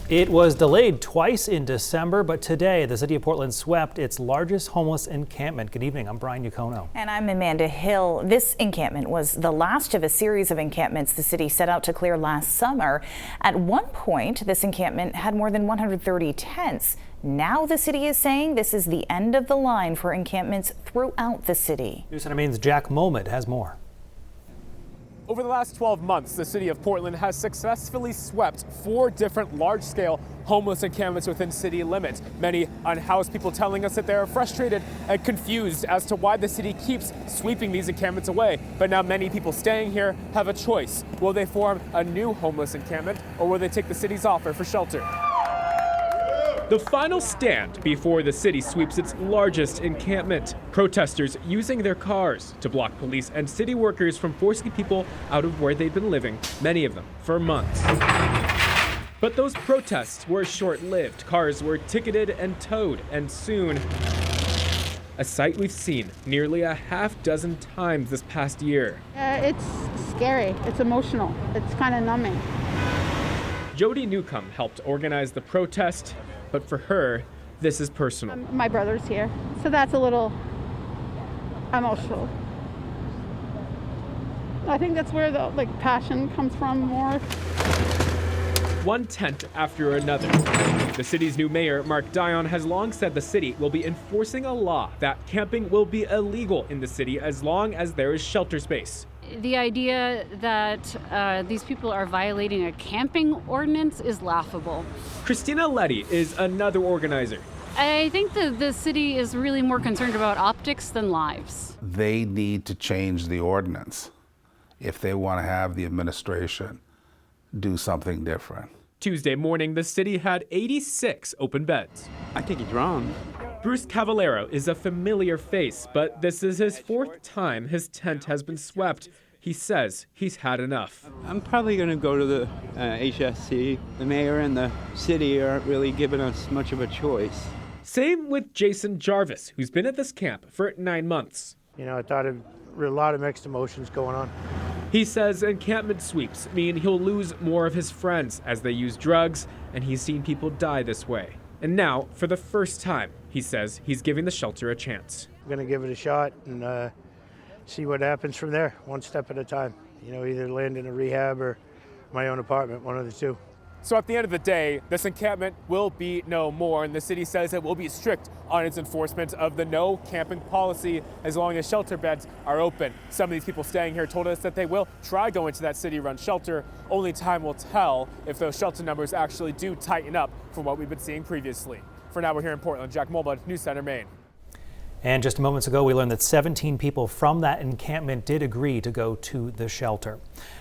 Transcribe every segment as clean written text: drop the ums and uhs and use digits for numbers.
It was delayed twice in December, but today the city of Portland swept its largest homeless encampment. Good evening, I'm Brian Yukono. And I'm Amanda Hill. This encampment was the last of a series of encampments the city set out to clear last summer. At one point, this encampment had more than 130 tents. Now the city is saying this is the end of the line for encampments throughout the city. News Center Maine's Jack Mulmet has more. Over the last 12 months, the city of Portland has successfully swept 4 different large-scale homeless encampments within city limits. Many unhoused people telling us that they are frustrated and confused as to why the city keeps sweeping these encampments away. But now many people staying here have a choice. Will they form a new homeless encampment, or will they take the city's offer for shelter? The final stand before the city sweeps its largest encampment. Protesters using their cars to block police and city workers from forcing people out of where they've been living, many of them for months. But those protests were short-lived. Cars were ticketed and towed, and soon, a sight we've seen nearly a half dozen times this past year. It's scary. It's emotional. It's kind of numbing. Jody Newcomb helped organize the protest, but for her, this is personal. My brother's here, so that's a little emotional. I think that's where the passion comes from more. One tent after another. The city's new mayor, Mark Dion, has long said the city will be enforcing a law that camping will be illegal in the city as long as there is shelter space. The idea that these people are violating a camping ordinance is laughable. Christina Letty is another organizer. I think the city is really more concerned about optics than lives. They need to change the ordinance if they want to have the administration do something different. Tuesday morning, the city had 86 open beds. I think he's wrong. Bruce Cavallero is a familiar face, but this is his 4th time his tent has been swept. He says he's had enough. I'm probably going to go to the HSC. The mayor and the city aren't really giving us much of a choice. Same with Jason Jarvis, who's been at this camp for 9 months. I thought a lot of mixed emotions going on. He says encampment sweeps mean he'll lose more of his friends as they use drugs, and he's seen people die this way. And now, for the first time, he says he's giving the shelter a chance. I'm going to give it a shot and see what happens from there, one step at a time. Either land in a rehab or my own apartment, one of the two. So at the end of the day, this encampment will be no more, and the city says it will be strict on its enforcement of the no camping policy as long as shelter beds are open. Some of these people staying here told us that they will try going to that city-run shelter. Only time will tell if those shelter numbers actually do tighten up from what we've been seeing previously. For now, we're here in Portland. Jack Mulmet, News Center, Maine. And just moments ago, we learned that 17 people from that encampment did agree to go to the shelter.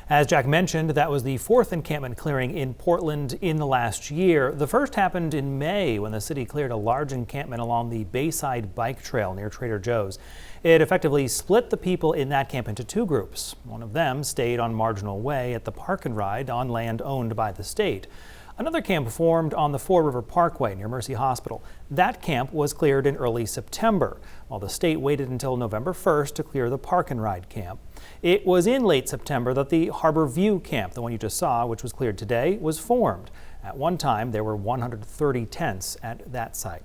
As Jack mentioned, that was the 4th encampment clearing in Portland in the last year. The first happened in May when the city cleared a large encampment along the Bayside Bike Trail near Trader Joe's. It effectively split the people in that camp into 2 groups. One of them stayed on Marginal Way at the Park and Ride on land owned by the state. Another camp formed on the Fore River Parkway near Mercy Hospital. That camp was cleared in early September, while the state waited until November 1st to clear the Park and Ride camp. It was in late September that the Harbor View camp, the one you just saw, which was cleared today, was formed. At one time, there were 130 tents at that site.